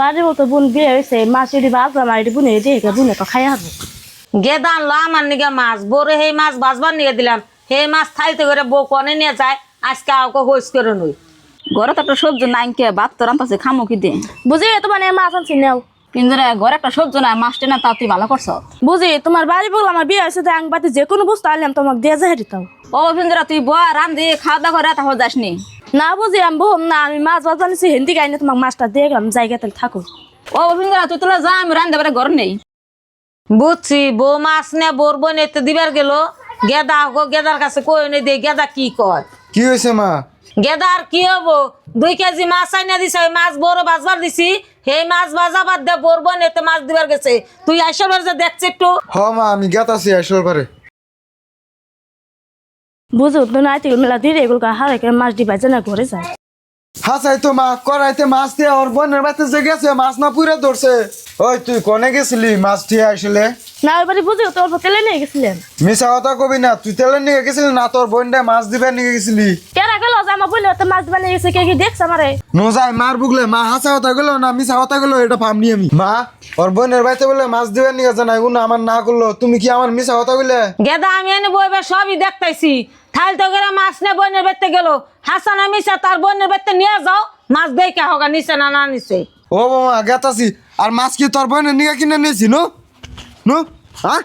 বাড়ির মতো বোন বিয়ে হয়েছে মাছ এটি বাজলাম আর এটি বুনে দিয়ে বুনে তো খাই হাবো। গেদা আনলো আমার নিগে মাছ বড়ে সেই মাছ বাজবার নিয়ে দিলাম সেই মাছ থাইতে করে বউ কনে নিয়ে যায় আজকে আউকে হইস করে নই। ঘরে তো একটা সবজি নাই কে ভাত তো রান্তাছে খামো কি দে বুঝি তোমার মাছ আনছি নেও। কিন্তু রে ঘরে একটা সবজি নাই মাছটা না তাও তুই ভালো করছ। বুঝি তোমার বাড়ি বললাম আমার বিয়ে হয়েছে আং বাতি যে কোনো বস্তু আনলাম তোমাকে দিয়ে যাই তাও। ও পিঞ্জরা তুই বয়া রান্ধি খাওয়া দাওয়া করে তাহলে যাসনি। না বুঝি আমি বহুম না আমি মাছ বাজ বানিয়েছি হিন্দি গাইনি তোমাকে মাছটা দিয়ে গেলাম জায়গা তাহলে থাকো। ও পিঞ্জরা তুই তোলা যা আমি রান্ধতে পারে ঘর নেই। বুঝছি বউ মাছ নে বোর বই নিতে দিবার গেল গেদা গেদার কাছে কই নে দে গেদা কি কয়। কি হয়েছে মা? গেদার কি হবো 2 কেজি মাছ আইনা দিছে ওই মাছ বড় বাজবার দিছি সেই মাছ বাজা বাদ দে বোর বই নিতে মাছ দিবার গেছে তুই আসল যে দেখছিস একটু। হ মা আমি গেতাছি আসল পারে। বুঝো তো নাই মেলা দিয়ে এগুলো হারাই করে মাছ দিবা যে না ঘরে যায়। হাসাই তো মা করাইতে মাছ দিয়ে ওর বোনের বাড়িতে যে গেছে মাছ না পুরে ধরছে। ওই তুই কোনে গেছিলি মাছ দিয়ে আসলে? না এবারে বুঝি তো অল্প তেলে নিয়ে গেছিলেন। মিশা কথা কবি না, তুই তেলের নিয়ে গেছিলি না তোর বোনটা মাছ দিবে নিয়ে গেছিলি? কেরা গেল যে আমার বললে তো মাছ দিবা নিয়ে গেছে কে কি দেখছে আমারে? নো যাই মার বুগলে মা হাসা কথা গেলো না মিশা কথা গেলো এটা ফামনি আমি। মা ওর বোনের বাড়িতে বলে মাছ দিবে নিয়ে গেছে না এগুলো আমার না করলো তুমি কি আমার মিশা কথা বলে? গেদা আমি এনে বইবে সবই দেখতেছি থাল তো করে মাছ নে বোনের বাড়িতে গেল হাসান মিশা তার বোনের বাড়িতে নিয়ে যাও মাছ দেখে হোক নিচে না না নিচে। ও বাবা গেতাছি আর মাছ কি তোর বোনের নিয়ে কিনে নিয়েছি নো নো হ্যাঁ